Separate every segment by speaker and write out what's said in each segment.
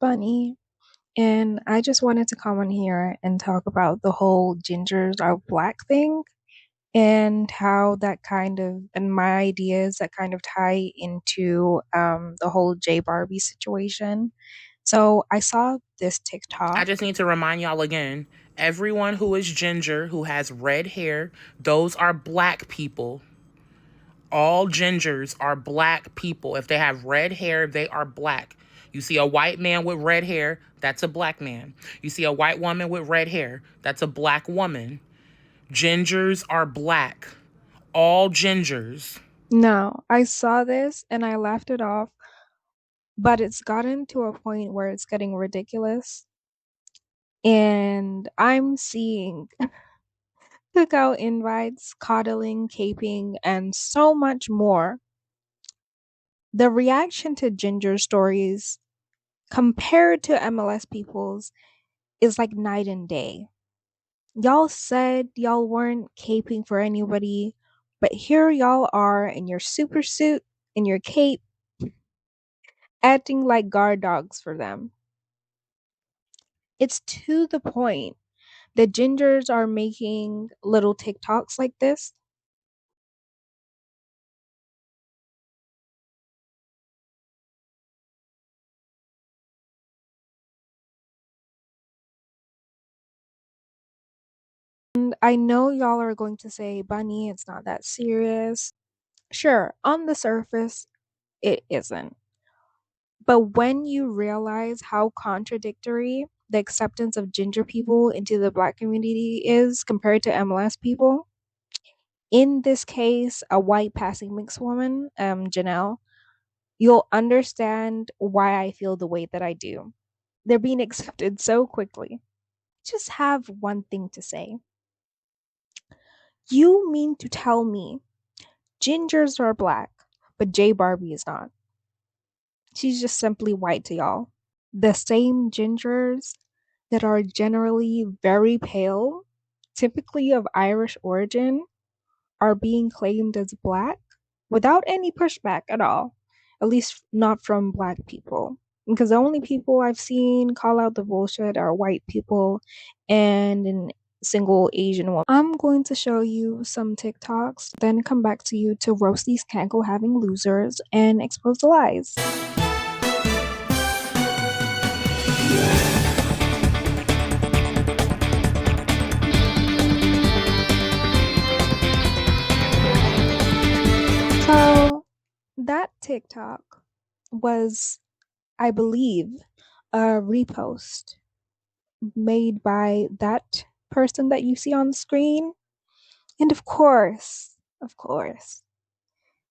Speaker 1: Bunny, and I just wanted to come on here and talk about the whole gingers are black thing and how that kind of, and my ideas that kind of tie into the whole J Barbie situation. So I saw this
Speaker 2: I
Speaker 1: TikTok.
Speaker 2: just need to remind y'all again, everyone who is ginger, who has red hair, those are black people. All gingers are black people. If they have red hair, they are black. You see a white man with red hair, that's a black man. You see a white woman with red hair, that's a black woman. Gingers are black. All gingers.
Speaker 1: No, I saw this and I laughed it off, but it's gotten to a point where it's getting ridiculous. And I'm seeing cookout invites, coddling, caping, and so much more. The reaction to Ginger stories compared to MLS people's is like night and day. Y'all said y'all weren't caping for anybody, but here y'all are in your super suit, in your cape, acting like guard dogs for them. It's to the point that Gingers are making little TikToks like this. And I know y'all are going to say, Bunny, it's not that serious. Sure, on the surface, it isn't. But when you realize how contradictory the acceptance of ginger people into the black community is compared to MLS people, in this case, a white passing mixed woman, Janelle, you'll understand why I feel the way that I do. They're being accepted so quickly. Just have one thing to say. You mean to tell me gingers are black, but J Barbie is not? She's just simply white to y'all. The same gingers that are generally very pale, typically of Irish origin, are being claimed as black without any pushback at all, at least not from black people. Because the only people I've seen call out the bullshit are white people and an single Asian woman. I'm going to show you some TikToks, then come back to you to roast these cankle having losers and expose the lies. So that TikTok was, I believe, a repost made by that person that you see on the screen. And of course,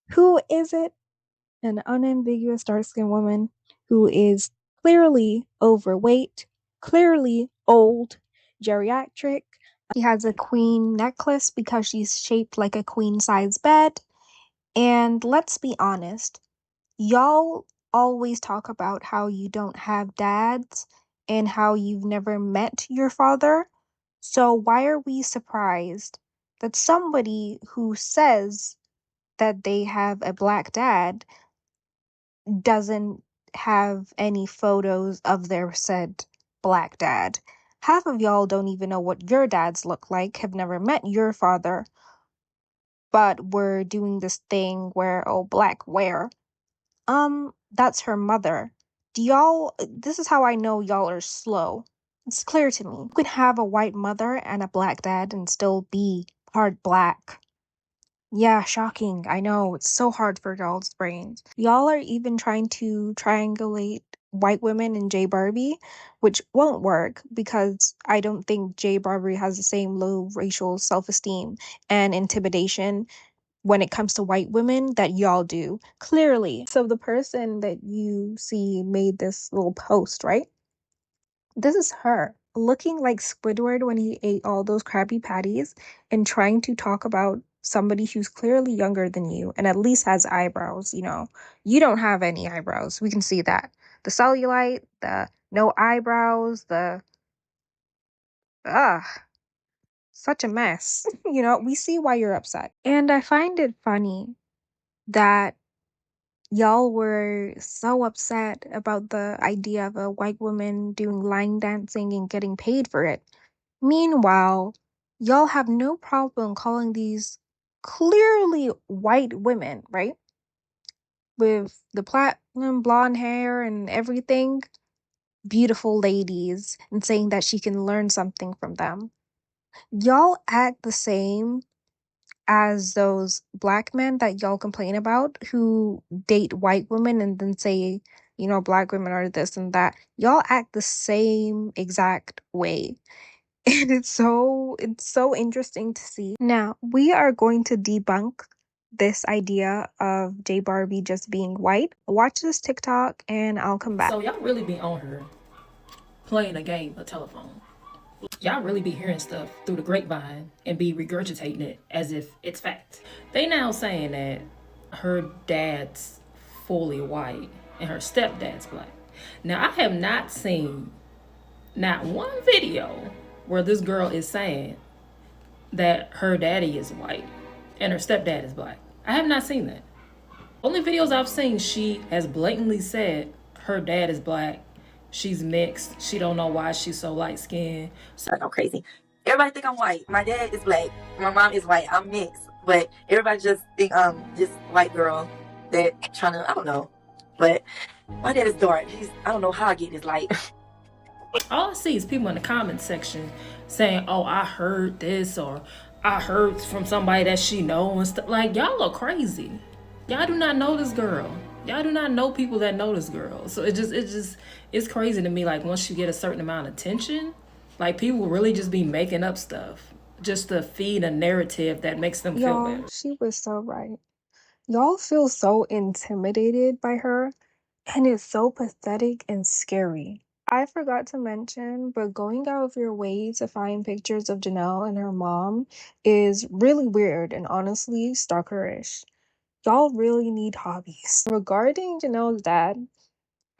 Speaker 1: who is it? An unambiguous dark skinned woman who is clearly overweight, clearly old, geriatric. She has a queen necklace because she's shaped like a queen size bed. And let's be honest, y'all always talk about how you don't have dads and how you've never met your father. So why are we surprised that somebody who says that they have a black dad doesn't have any photos of their said black dad? Half of y'all don't even know what your dads look like, have never met your father, but we're doing this thing where, oh, black where? That's her mother. This is how I know y'all are slow. It's clear to me. You can have a white mother and a black dad and still be part black. Yeah, shocking. I know. It's so hard for y'all's brains. Y'all are even trying to triangulate white women in J Barbie, which won't work because I don't think J Barbie has the same low racial self-esteem and intimidation when it comes to white women that y'all do, clearly. So the person that you see made this little post, right? This is her looking like Squidward when he ate all those Krabby Patties and trying to talk about somebody who's clearly younger than you and at least has eyebrows, you know. You don't have any eyebrows. We can see that. The cellulite, the no eyebrows, the ugh, such a mess. You know, we see why you're upset. And I find it funny that y'all were so upset about the idea of a white woman doing line dancing and getting paid for it. Meanwhile, y'all have no problem calling these clearly white women, right? With the platinum blonde hair and everything, beautiful ladies, and saying that she can learn something from them. Y'all act the same as those black men that y'all complain about who date white women and then say, black women are this and that. Y'all act the same exact way. And it's so interesting to see. Now, we are going to debunk this idea of JayBarbie just being white. Watch this TikTok and I'll come back.
Speaker 3: So y'all really be on her playing a game, a telephone. Y'all really be hearing stuff through the grapevine and be regurgitating it as if it's fact. They now saying that her dad's fully white and her stepdad's black. Now, I have not seen not one video where this girl is saying that her daddy is white and her stepdad is black. I have not seen that. Only videos I've seen, she has blatantly said her dad is black. She's mixed. She don't know why she's so light skinned.
Speaker 4: So I'm crazy. Everybody think I'm white. My dad is black. My mom is white. I'm mixed. But everybody just think I'm just white girl that trying to, I don't know. But my dad is dark. I don't know how I get this light.
Speaker 3: All I see is people in the comment section saying, oh, I heard this, or I heard from somebody that she know and stuff. Like, y'all are crazy. Y'all do not know this girl. Y'all do not know people that know this girl. So it's crazy to me. Like, once you get a certain amount of attention, like, people will really just be making up stuff just to feed a narrative that makes them feel better.
Speaker 1: She was so right. Y'all feel so intimidated by her, and it's so pathetic and scary. I forgot to mention, but going out of your way to find pictures of Janelle and her mom is really weird and honestly stalkerish. Y'all really need hobbies. Regarding Janelle's dad,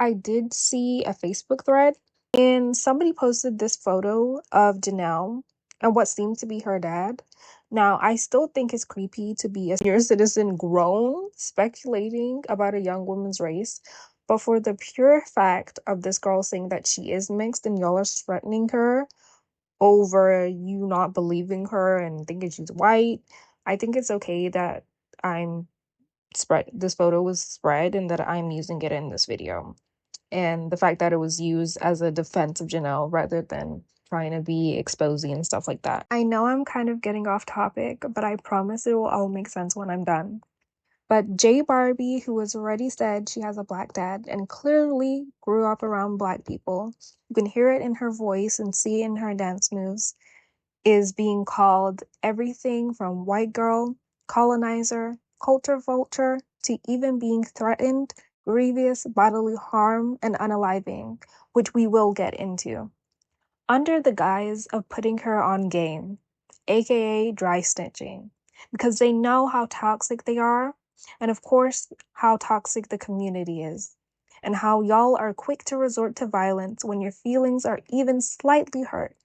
Speaker 1: I did see a Facebook thread and somebody posted this photo of Janelle and what seemed to be her dad. Now, I still think it's creepy to be a senior citizen grown speculating about a young woman's race, but for the pure fact of this girl saying that she is mixed and y'all are threatening her over you not believing her and thinking she's white, I think it's okay that this photo was spread and that I'm using it in this video. And the fact that it was used as a defense of Janelle rather than trying to be exposing and stuff like that. I know I'm kind of getting off topic, but I promise it will all make sense when I'm done. But JayBarbie, who has already said she has a black dad and clearly grew up around black people, you can hear it in her voice and see it in her dance moves, is being called everything from white girl, colonizer, culture vulture, to even being threatened grievous bodily harm and unaliving, which we will get into, under the guise of putting her on game, aka dry snitching, because they know how toxic they are, and of course, how toxic the community is, and how y'all are quick to resort to violence when your feelings are even slightly hurt,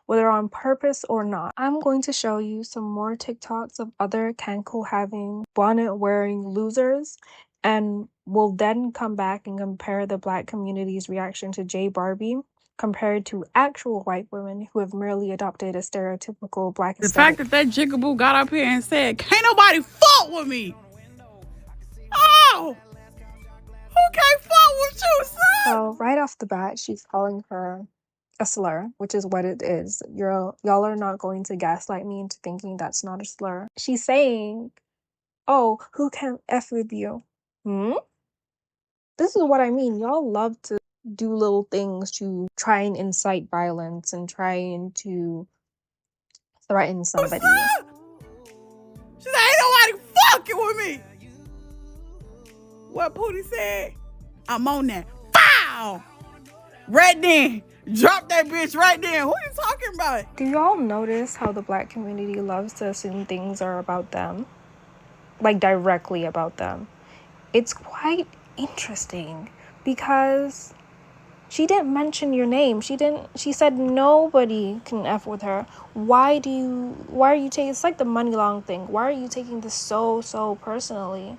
Speaker 1: whether on purpose or not. I'm going to show you some more TikToks of other cankle having bonnet wearing losers, and we'll then come back and compare the black community's reaction to JayBarbie compared to actual white women who have merely adopted a stereotypical black aesthetic.
Speaker 5: The fact that jigaboo got up here and said, can't nobody fuck with me. Oh, who can't fuck with you, son?
Speaker 1: So right off the bat, she's calling her a slur, which is what it is. Y'all are not going to gaslight me into thinking that's not a slur. She's saying, oh, who can F with you? This is what I mean. Y'all love to do little things to try and incite violence and trying to threaten somebody.
Speaker 5: She said, ain't nobody fucking with me. What Pootie said? I'm on that. Pow! Right then. Drop that bitch right then. Who you talking about?
Speaker 1: Do y'all notice how the black community loves to assume things are about them? Like directly about them. It's quite interesting because she didn't mention your name. She said nobody can F with her. Why are you taking, it's like the money long thing. Why are you taking this so personally?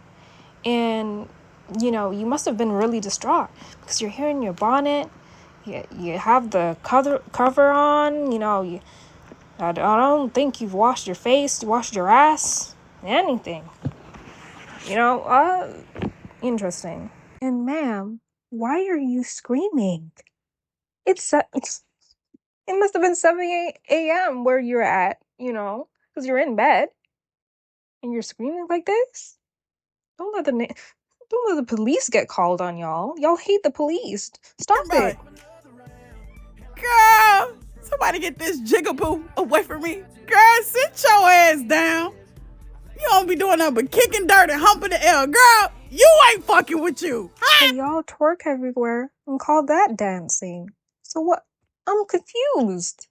Speaker 1: And you must have been really distraught because you're here in your bonnet. You have the cover on. I don't think you've washed your face, washed your ass, anything. Interesting. And ma'am, why are you screaming? It must have been 7 a.m. where you're at, because you're in bed and you're screaming like this. Don't let the police get called on y'all. Y'all hate the police. Stop it.
Speaker 5: Girl, somebody get this jigaboo away from me. Girl, sit your ass down. You don't be doing nothing but kicking dirt and humping the air. Girl, you ain't fucking with you.
Speaker 1: But y'all twerk everywhere and call that dancing. So what? I'm confused.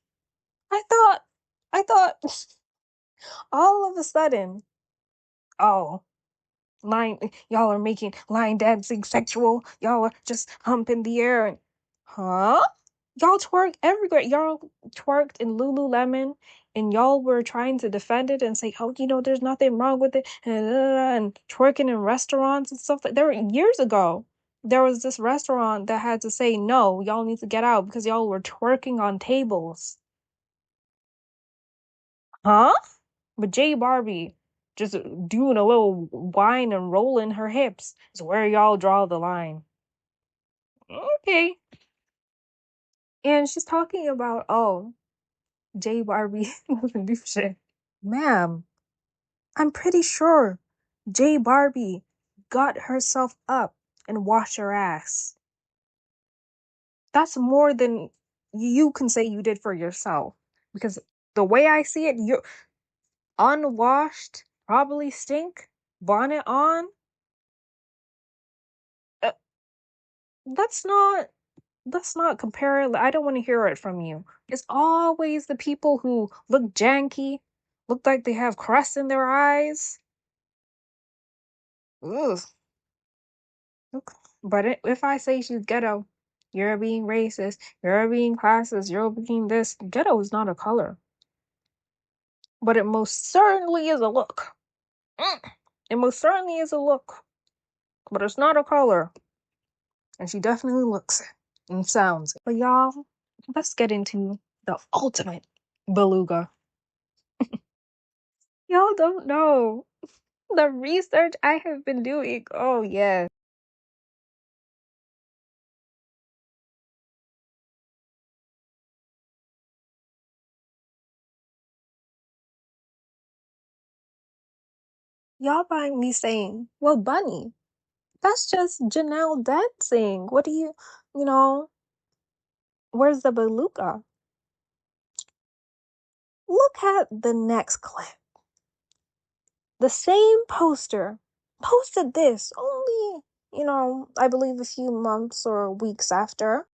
Speaker 1: I thought all of a sudden, oh, y'all are making line dancing sexual. Y'all are just humping the air and, huh? Y'all twerk everywhere. Y'all twerked in Lululemon, and y'all were trying to defend it and say, oh, there's nothing wrong with it, and twerking in restaurants and stuff. There were years ago. There was this restaurant that had to say, no, y'all need to get out because y'all were twerking on tables. Huh? But JayBarbie just doing a little whine and rolling her hips is where y'all draw the line. Okay. And she's talking about, oh, JayBarbie doesn't do shit. Ma'am, I'm pretty sure JayBarbie got herself up and washed her ass. That's more than you can say you did for yourself. Because the way I see it, you're unwashed, probably stink, bonnet on. Uh, Let's not compare it. I don't want to hear it from you. It's always the people who look janky, look like they have crust in their eyes. Ugh. But if I say she's ghetto, you're being racist, you're being classist, you're being this. Ghetto is not a color. But it most certainly is a look. It most certainly is a look. But it's not a color. And she definitely looks it and sounds it. But y'all, let's get into the ultimate beluga. Y'all don't know the research I have been doing. Oh, yes. Y'all might be saying, well, Bunny, that's just Janelle dancing. What do where's the beluga? Look at the next clip. The same poster posted this only, I believe a few months or weeks after.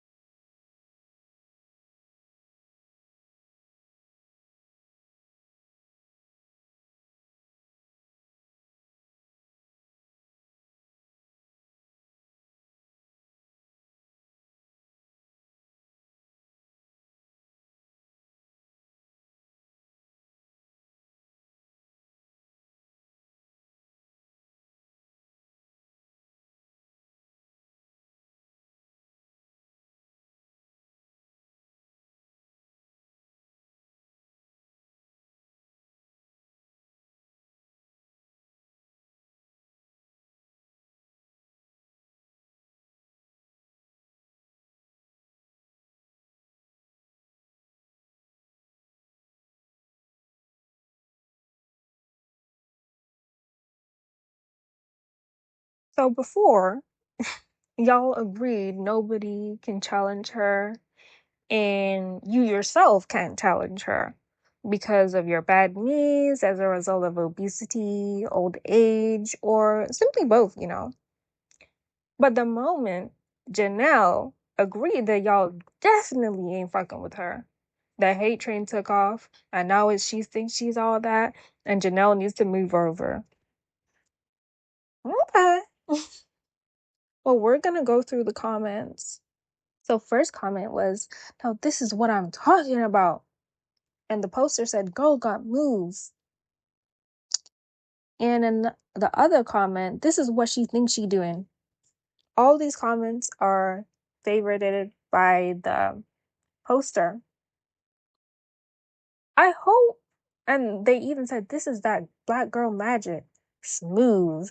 Speaker 1: So before, y'all agreed nobody can challenge her, and you yourself can't challenge her because of your bad knees as a result of obesity, old age, or simply both. But the moment Janelle agreed that y'all definitely ain't fucking with her, the hate train took off, and now she thinks she's all that, and Janelle needs to move over. Okay. Well, we're gonna go through the comments. So first comment was, now this is what I'm talking about. And the poster said, girl got moves. And in the other comment, this is what she thinks she doing. all these comments are favorited by the poster. I hope, and they even said, this is that black girl magic. Smooth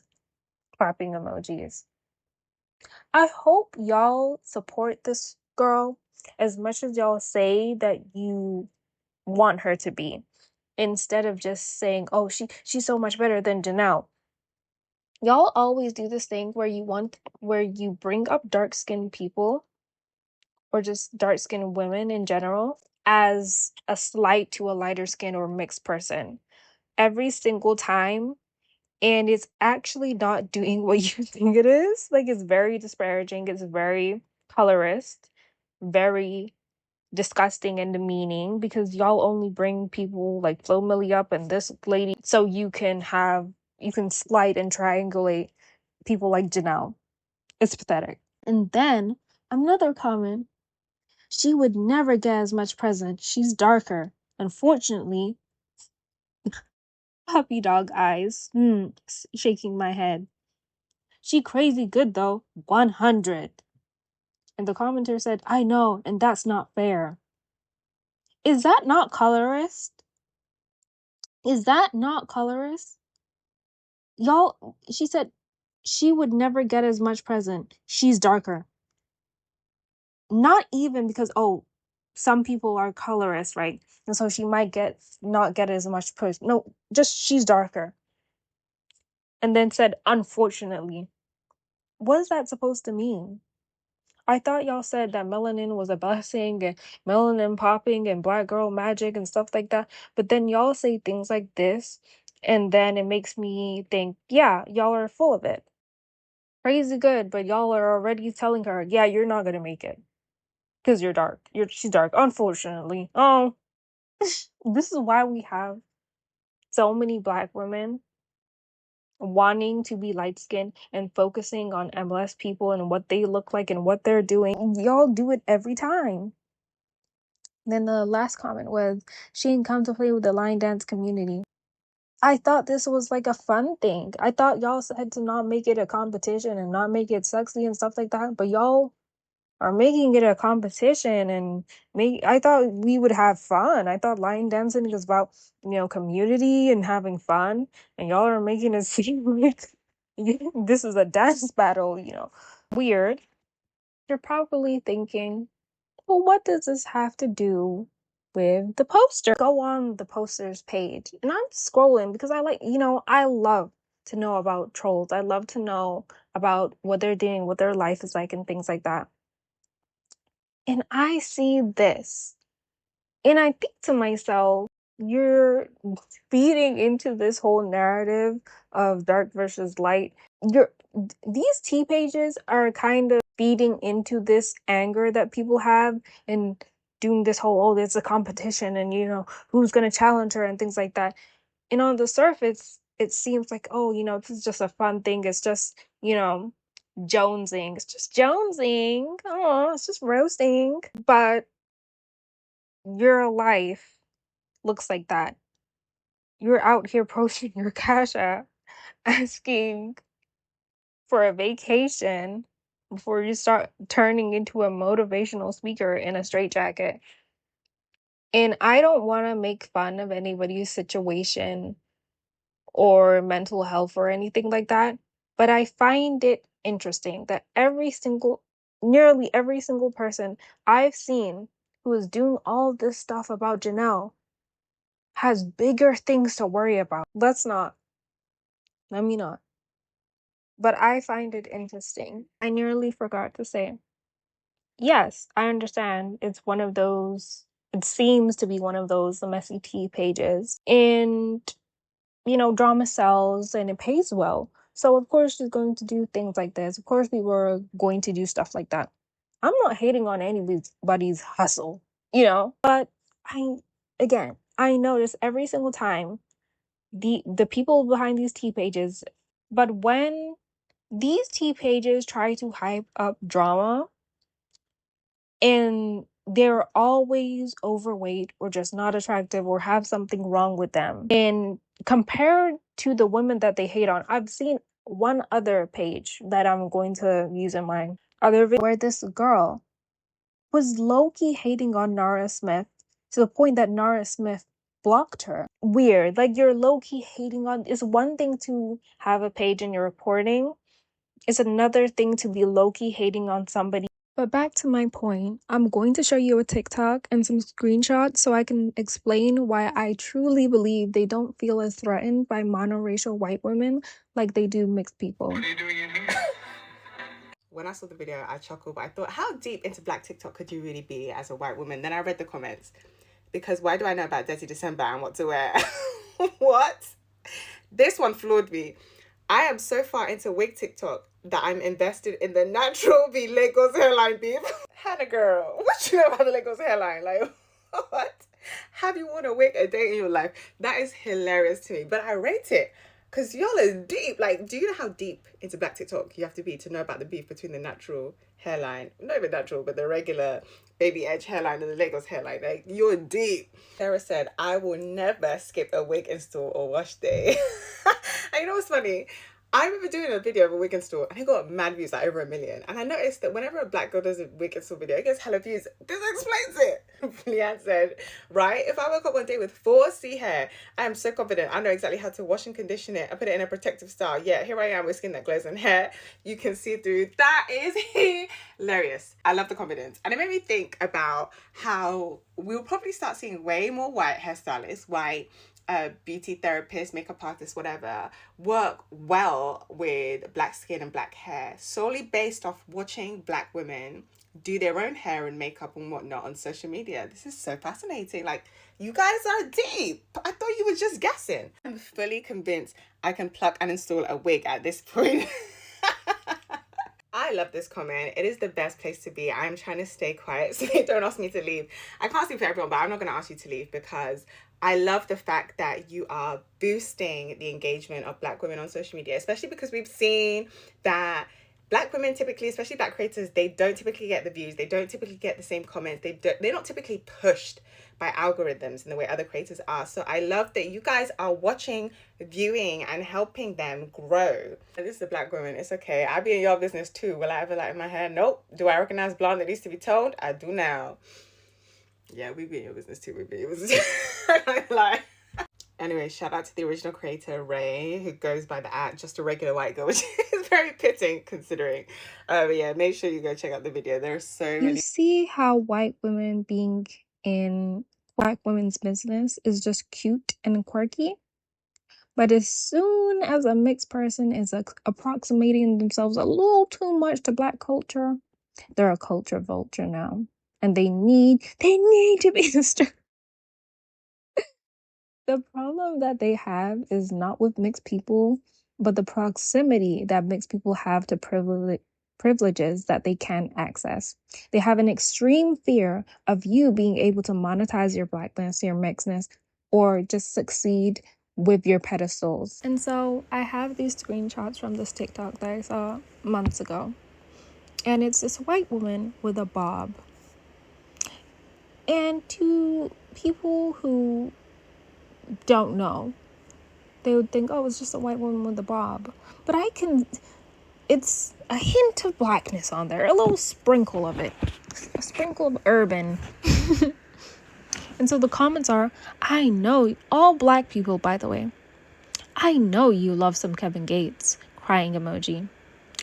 Speaker 1: clapping emojis. I hope y'all support this girl as much as y'all say that you want her to be, instead of just saying, oh, she's so much better than Janelle. Y'all always do this thing where you bring up dark-skinned people, or just dark-skinned women in general, as a slight to a lighter skin or mixed person every single time, and it's actually not doing what you think it is. Like, it's very disparaging, it's very colorist, very disgusting and demeaning, because y'all only bring people like Flo Millie up and this lady so you can slight and triangulate people like Janelle. It's pathetic. And then another comment, she would never get as much present. She's darker. Unfortunately, puppy dog eyes. Shaking my head. She crazy good though. 100. And the commenter said, I know, and that's not fair. Is that not colorist? Is that not colorist? Y'all, she said she would never get as much present. She's darker. Not even because, oh, some people are colorist, right? And so she might not get as much present. No, just she's darker. And then said, unfortunately. What is that supposed to mean? I thought y'all said that melanin was a blessing and melanin popping and black girl magic and stuff like that. But then y'all say things like this, and then it makes me think, yeah, y'all are full of it. Crazy good, but y'all are already telling her, yeah, you're not gonna make it. Because you're dark. She's dark, unfortunately. Oh. This is why we have so many black women wanting to be light-skinned and focusing on MLS people and what they look like and what they're doing. Y'all do it every time. Then the last comment was, she didn't come to play with the line dance community. I thought this was like a fun thing. I thought y'all said to not make it a competition and not make it sexy and stuff like that, but y'all are making it a competition, and I thought we would have fun. I thought line dancing is about, community and having fun, and y'all are making it seem like this is a dance battle, Weird. You're probably thinking, well, what does this have to do with the poster? Go on the poster's page, and I'm scrolling because I love to know about trolls. I love to know about what they're doing, what their life is like, and things like that. And I see this, and I think to myself, you're feeding into this whole narrative of dark versus light. These T pages are kind of feeding into this anger that people have, and doing this whole, oh, there's a competition, and who's gonna challenge her and things like that. And on the surface, it seems like, oh, this is just a fun thing. It's just, jonesing. It's just jonesing. Oh, it's just roasting. But your life looks like that. You're out here posting your Cash App, asking for a vacation before you start turning into a motivational speaker in a straitjacket. And I don't want to make fun of anybody's situation or mental health or anything like that, but I find it interesting that nearly every single person I've seen who is doing all this stuff about Janelle has bigger things to worry about. Let me not. But I find it interesting. I nearly forgot to say, yes, I understand it seems to be one of those messy tea pages. And drama sells and it pays well. So of course she's going to do things like this. Of course people are going to do stuff like that. I'm not hating on anybody's hustle, but I notice every single time the people behind these tea pages, but when these tea pages try to hype up drama and they're always overweight or just not attractive or have something wrong with them, and compared to the women that they hate on, I've seen one other page that I'm going to use in my other video where this girl was low-key hating on Nara Smith to the point that Nara Smith blocked her. Weird. Like, you're low-key hating on... It's one thing to have a page and you're reporting. It's another thing to be low-key hating on somebody. But back to my point, I'm going to show you a TikTok and some screenshots so I can explain why I truly believe they don't feel as threatened by monoracial white women like they do mixed people.
Speaker 6: What are you doing in here? When I saw the video, I chuckled, but I thought, how deep into Black TikTok could you really be as a white woman? Then I read the comments, because why do I know about Dirty December and what to wear? What? This one floored me. I am so far into wig TikTok that I'm invested in the natural be Lagos hairline beef. Hannah girl, what you know about the Lagos hairline? Like, what? Have you worn a wig a day in your life? That is hilarious to me, but I rate it. Because y'all is deep. Like, do you know how deep into Black TikTok you have to be to know about the beef between the natural hairline, not even natural, but the regular baby edge hairline and the Lagos hairline? Like, you're deep. Sarah said, I will never skip a wig install or wash day. And you know what's funny? I remember doing a video of a wig install and it got mad views, like over 1 million. And I noticed that whenever a Black girl does a wig install video, it gets hella views. This explains it. Leanne said, right? If I woke up one day with 4C hair, I am so confident I know exactly how to wash and condition it. I put it in a protective style. Yeah, here I am with skin that glows and hair you can see through. That is hilarious. I love the confidence. And it made me think about how we'll probably start seeing way more white hairstylists, white beauty therapists, makeup artists, whatever, work well with Black skin and Black hair, solely based off watching Black women do their own hair and makeup and whatnot on social media. This is so fascinating. Like, you guys are deep. I thought you were just guessing. I'm fully convinced I can pluck and install a wig at this point. I love this comment. It is the best place to be. I'm trying to stay quiet so they don't ask me to leave. I can't speak for everyone, but I'm not going to ask you to leave because I love the fact that you are boosting the engagement of Black women on social media, especially because we've seen that Black women typically, especially Black creators, they don't typically get the views. They don't typically get the same comments. They're not typically pushed by algorithms in the way other creators are. So I love that you guys are watching, viewing, and helping them grow. This is a Black woman. It's okay. I be in your business too. Will I ever lighten my hair? Nope. Do I recognize blonde that needs to be toned? I do now. Yeah, we be in your business too. We be. It was I can't lie. Anyway, shout out to the original creator, Ray, who goes by the Just a Regular White Girl, which is very fitting considering. But yeah, make sure you go check out the video. There are so many.
Speaker 1: You see how white women being in Black women's business is just cute and quirky? But as soon as a mixed person is approximating themselves a little too much to Black culture, they're a culture vulture now. And they need to be disturbed. The problem that they have is not with mixed people, but the proximity that mixed people have to privileges that they can't access. They have an extreme fear of you being able to monetize your Blackness, your mixedness, or just succeed with your pedestals. And so I have these screenshots from this TikTok that I saw months ago. And it's this white woman with a bob. And to people who don't know, they would think, oh, it's just a white woman with a bob. But it's a hint of Blackness on there, a little sprinkle of it, a sprinkle of urban. And so the comments are, I know, all Black people, by the way, I know you love some Kevin Gates, crying emoji.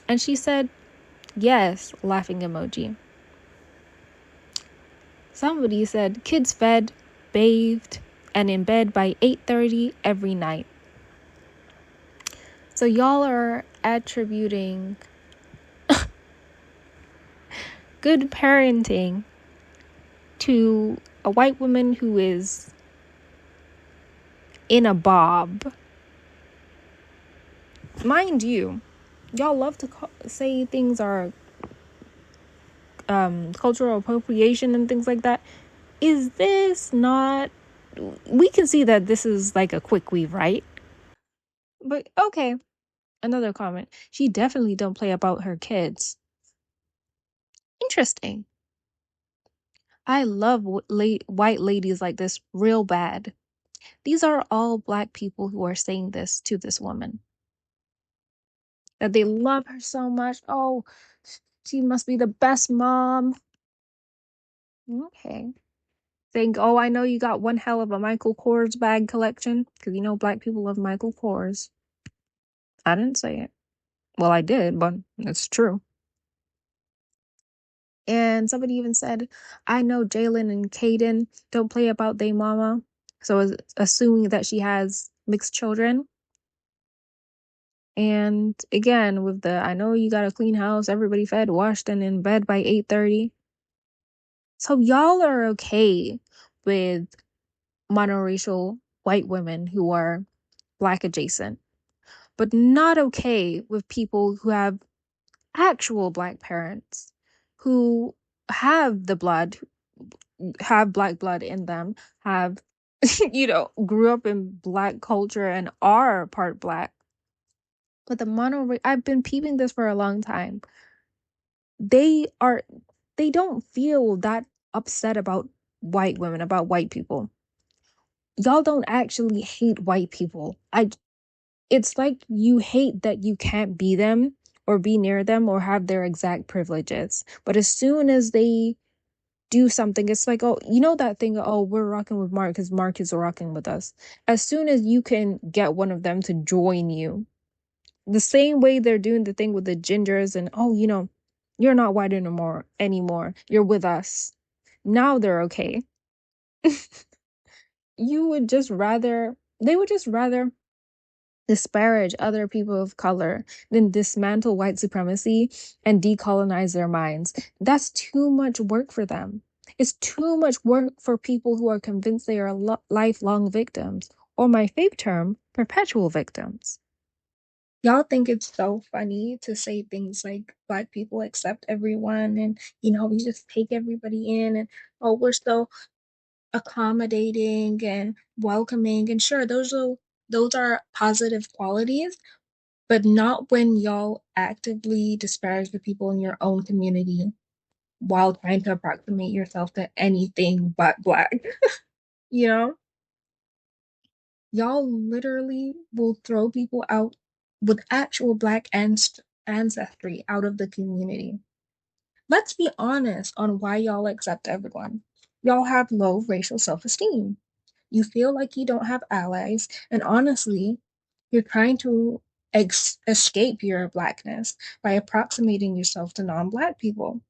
Speaker 1: And she said, yes, laughing emoji. Somebody said, kids fed, bathed, and in bed by 8:30 every night. So y'all are attributing good parenting to a white woman who is in a bob. Mind you, y'all love to say things are cultural appropriation and things like that. Is this not... We can see that this is like a quick weave, right? But okay, another comment. She definitely don't play about her kids. Interesting. I love white ladies like this real bad. These are all Black people who are saying this to this woman. that they love her so much. Oh, she must be the best mom. Okay. Think, oh, I know you got one hell of a Michael Kors bag collection, because you know black people love Michael Kors. I didn't say it. Well, I did, but it's true. And somebody even said, I know Jalen and Caden don't play about they mama. So assuming that she has mixed children. And again, with the, I know you got a clean house, everybody fed, washed, and in bed by 8:30. So y'all are okay with monoracial white women who are black adjacent, but not okay with people who have actual black parents who have the blood, have black blood in them, have, grew up in black culture and are part black. But I've been peeping this for a long time. They don't feel that upset about white women, about white people. Y'all don't actually hate white people. It's like you hate that you can't be them or be near them or have their exact privileges. But as soon as they do something, it's like, oh, you know that thing, oh, we're rocking with Mark because Mark is rocking with us. As soon as you can get one of them to join you, the same way they're doing the thing with the gingers and, oh, you're not white anymore. You're with us. Now they're okay. They would just rather disparage other people of color than dismantle white supremacy and decolonize their minds. That's too much work for them. It's too much work for people who are convinced they are lifelong victims, or my fave term, perpetual victims. Y'all think it's so funny to say things like black people accept everyone and, we just take everybody in and, oh, we're so accommodating and welcoming. And sure, those are positive qualities, but not when y'all actively disparage the people in your own community while trying to approximate yourself to anything but black. you know? Y'all literally will throw people out with actual black ancestry out of the community. Let's be honest on why y'all accept everyone. Y'all have low racial self-esteem. You feel like you don't have allies, and honestly, you're trying to escape your blackness by approximating yourself to non-black people.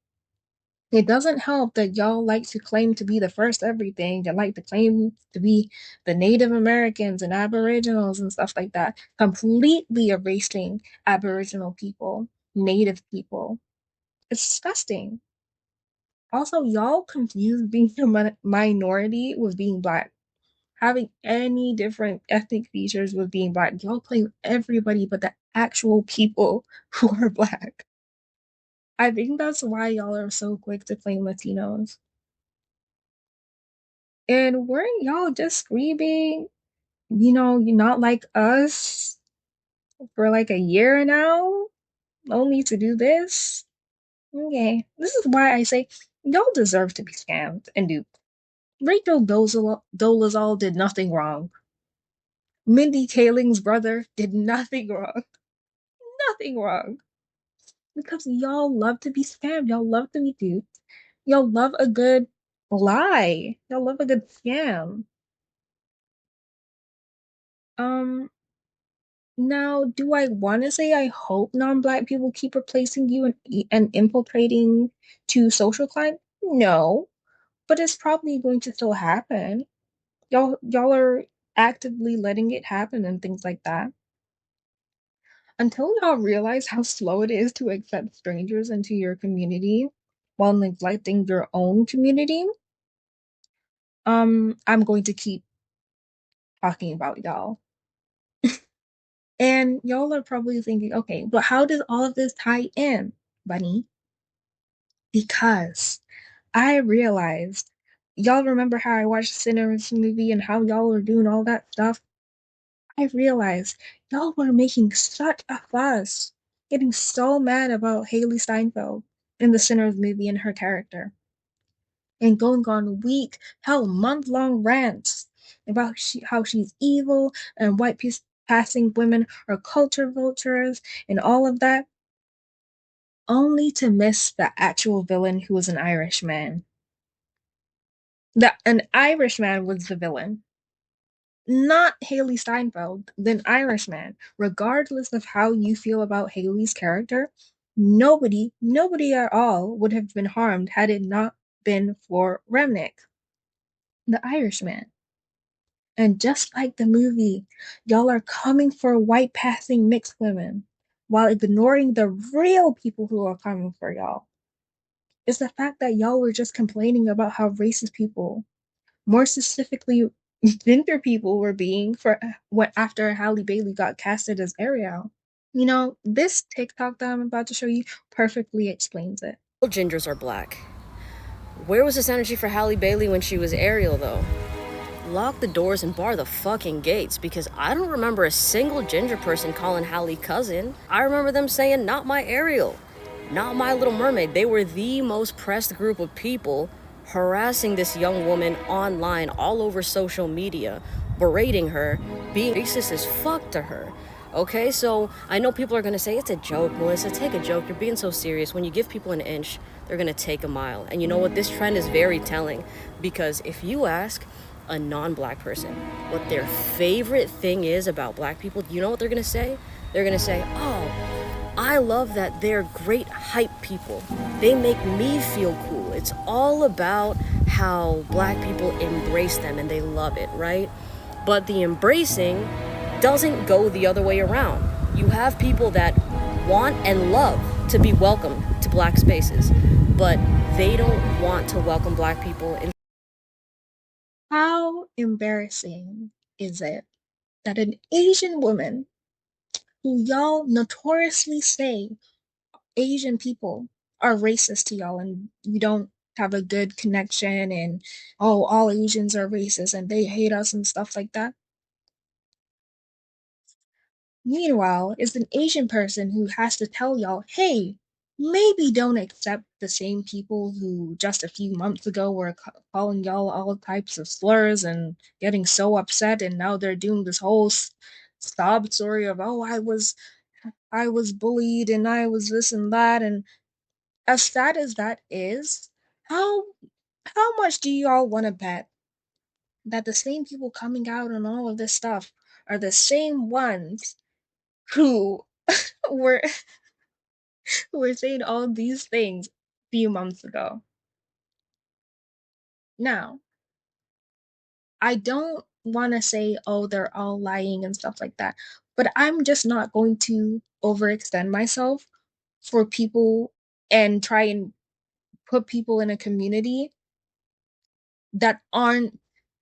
Speaker 1: It doesn't help that y'all like to claim to be the first everything and like to claim to be the Native Americans and Aboriginals and stuff like that, completely erasing Aboriginal people, Native people. It's disgusting. Also, y'all confuse being a minority with being black. Having any different ethnic features with being black. Y'all claim everybody but the actual people who are black. I think that's why y'all are so quick to claim Latinos. And weren't y'all just screaming, you're not like us for like a year now? Only to do this? Okay. This is why I say y'all deserve to be scammed and duped. Rachel Dolezal did nothing wrong. Mindy Kaling's brother did nothing wrong. Nothing wrong. Because y'all love to be scammed. Y'all love to be duped. Y'all love a good lie. Y'all love a good scam. Now, do I want to say I hope non-black people keep replacing you and infiltrating to social climb? No, but it's probably going to still happen. Y'all are actively letting it happen and things like that. Until y'all realize how slow it is to accept strangers into your community while neglecting your own community, I'm going to keep talking about y'all. And y'all are probably thinking, okay, but how does all of this tie in, Bunny? Because I realized, y'all remember how I watched the Sinners movie and how y'all were doing all that stuff? I realized y'all were making such a fuss, getting so mad about Haley Steinfeld in the Sinners movie and her character, and going on week, hell, month-long rants about how she's evil and white passing women are culture vultures and all of that, only to miss the actual villain who was an Irishman. An Irishman was the villain, not Haley Steinfeld, the Irishman. Regardless of how you feel about Haley's character, nobody at all would have been harmed had it not been for Remnick, the Irishman. And just like the movie, y'all are coming for white passing mixed women while ignoring the real people who are coming for y'all. It's the fact that y'all were just complaining about how racist people, more specifically gender people, were being for what after Halle Bailey got casted as Ariel. You know, this TikTok that I'm about to show you perfectly explains it.
Speaker 7: Gingers are black. Where was this energy for Halle Bailey when she was Ariel, though? Lock the doors and bar the fucking gates, because I don't remember a single ginger person calling Halle cousin. I remember them saying, not my Ariel, not my Little Mermaid. They were the most pressed group of people harassing this young woman online all over social media, berating her, being racist as fuck to her. Okay, so I know people are gonna say, it's a joke, Melissa, take a joke, you're being so serious. When you give people an inch, they're gonna take a mile. And you know what, this trend is very telling, because if you ask a non-black person what their favorite thing is about black people, you know what they're gonna say? They're gonna say, oh, I love that they're great hype people. They make me feel cool. It's all about how black people embrace them and they love it, right? But the embracing doesn't go the other way around. You have people that want and love to be welcomed to black spaces, but they don't want to welcome black people in.
Speaker 1: How embarrassing is it that an Asian woman who y'all notoriously say Asian people are racist to y'all and you don't have a good connection and oh, all Asians are racist and they hate us and stuff like that. Meanwhile, is an Asian person who has to tell y'all, hey, maybe don't accept the same people who just a few months ago were calling y'all all types of slurs and getting so upset, and now they're doing this whole sob story of, oh, I was bullied and I was this and that. And as sad as that is, how how much do y'all want to bet that the same people coming out on all of this stuff are the same ones who were who were saying all these things a few months ago? Now, I don't want to say, oh, they're all lying and stuff like that, but I'm just not going to overextend myself for people and try and put people in a community that aren't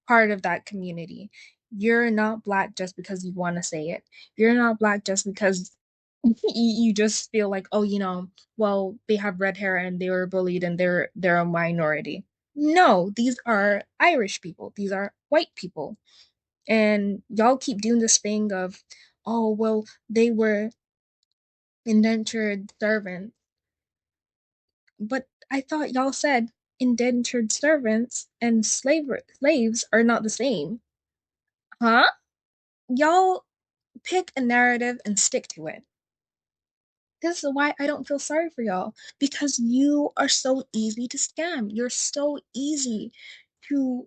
Speaker 1: part of that community. You're not black just because you want to say it. You're not black just because you just feel like, oh, well, they have red hair and they were bullied and they're a minority. No, these are Irish people. These are white people. And y'all keep doing this thing of, oh, well, they were indentured servants. But I thought y'all said indentured servants and slaves are not the same. Huh? Y'all pick a narrative and stick to it. This is why I don't feel sorry for y'all, because you are so easy to scam. You're so easy to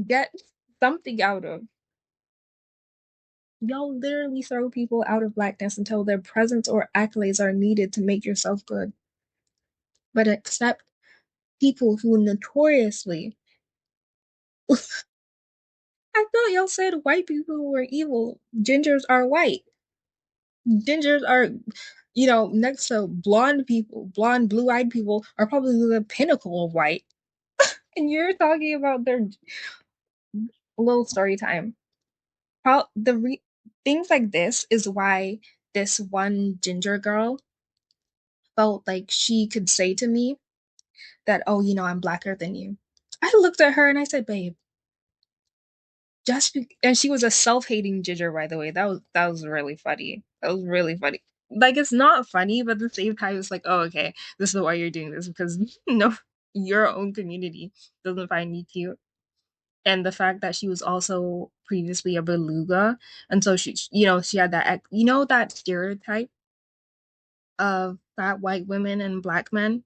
Speaker 1: get something out of. Y'all literally throw people out of blackness until their presence or accolades are needed to make yourself good. But accept people who notoriously. I thought y'all said white people were evil. Gingers are white. Gingers are, next to blonde people, blonde, blue eyed people are probably the pinnacle of white. And you're talking about their little story time. How things like this is why this one ginger girl felt like she could say to me that, oh, I'm blacker than you. I looked at her and I said, babe, and she was a self-hating ginger, by the way. That was really funny. That was really funny. Like, it's not funny, but at the same time, it's like, oh, okay, this is why you're doing this, because no, your own community doesn't find me cute. and the fact that she was also previously a beluga, and so she she had that that stereotype of fat white women and black men.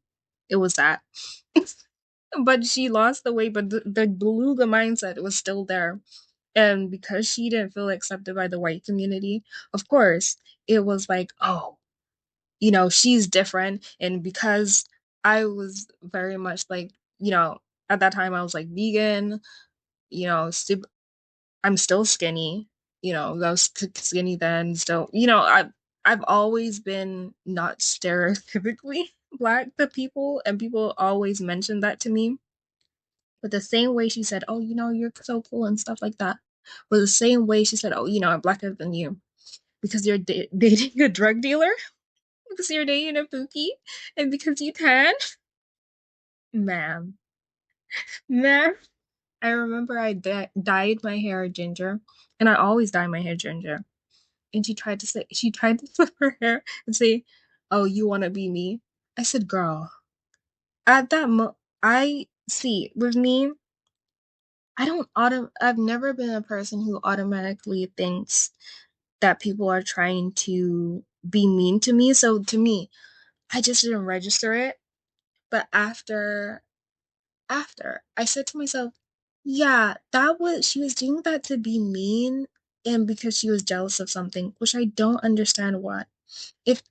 Speaker 1: It was that. But she lost the weight, but the beluga mindset was still there. And because she didn't feel accepted by the white community, of course, it was like, oh, she's different. And because I was very much like, at that time I was like vegan, super, I'm still skinny, I was skinny then, still, I've always been not stereotypically black to people, and people always mention that to me. But the same way she said, oh, you're so cool and stuff like that, was the same way she said, oh, I'm blacker than you because you're dating a drug dealer, because you're dating a bookie, and because you tan. Ma'am. Ma'am. I remember I dyed my hair ginger, and I always dye my hair ginger. And she tried to flip her hair and say, oh, you want to be me? I said, girl, at that I see, with me, I've never been a person who automatically thinks that people are trying to be mean to me. So to me, I just didn't register it. But after I said to myself, yeah, she was doing that to be mean and because she was jealous of something, which I don't understand why. If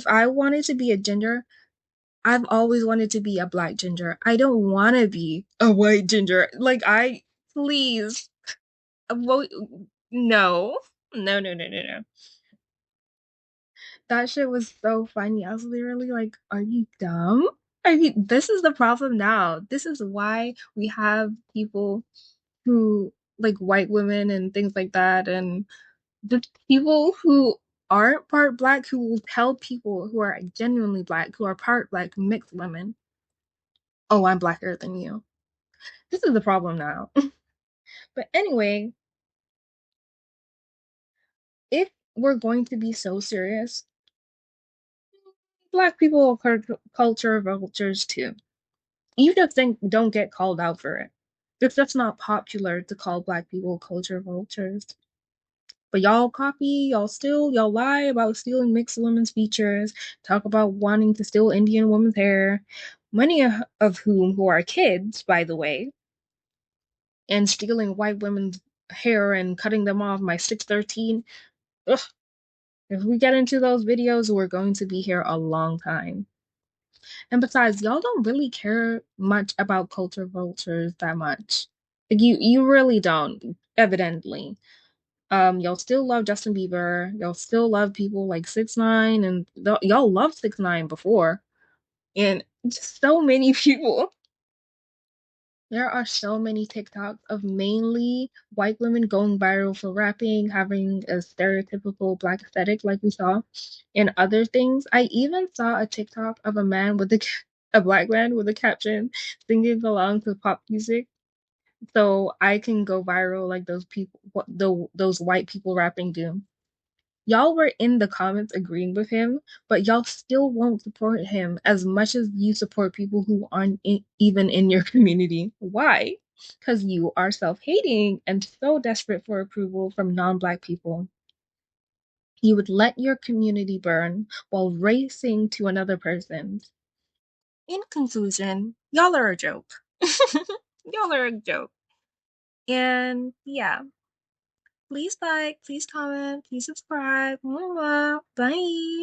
Speaker 1: I wanted to be a ginger, I've always wanted to be a black ginger. I don't want to be a white ginger. Like, please, no, no, no, no, no, no. That shit was so funny. I was literally like, are you dumb? This is the problem now. This is why we have people who, like, white women and things like that, and the people who aren't part black, who will tell people who are genuinely black, who are part black, mixed women, oh, I'm blacker than you. This is the problem now. But anyway, if we're going to be so serious, black people are culture vultures too. You just don't get called out for it. It's just not popular to call black people culture vultures. But y'all y'all lie about stealing mixed women's features, talk about wanting to steal Indian women's hair, many of whom who are kids, by the way, and stealing white women's hair and cutting them off my 613. Ugh. If we get into those videos, we're going to be here a long time. And besides, y'all don't really care much about culture vultures that much. Like, you really don't, evidently. Y'all still love Justin Bieber. Y'all still love people like 6ix9ine, and y'all loved 6ix9ine before, and just so many people. There are so many TikToks of mainly white women going viral for rapping, having a stereotypical black aesthetic, like we saw, and other things. I even saw a TikTok of a man with a black man with a caption singing along to pop music, so I can go viral like those people, those white people rapping do. Y'all were in the comments agreeing with him, but y'all still won't support him as much as you support people who aren't even in your community. Why? Because you are self-hating and so desperate for approval from non-black people. You would let your community burn while racing to another person's. In conclusion, y'all are a joke. Y'all are a joke. And yeah, please like, please comment, please subscribe. Bye.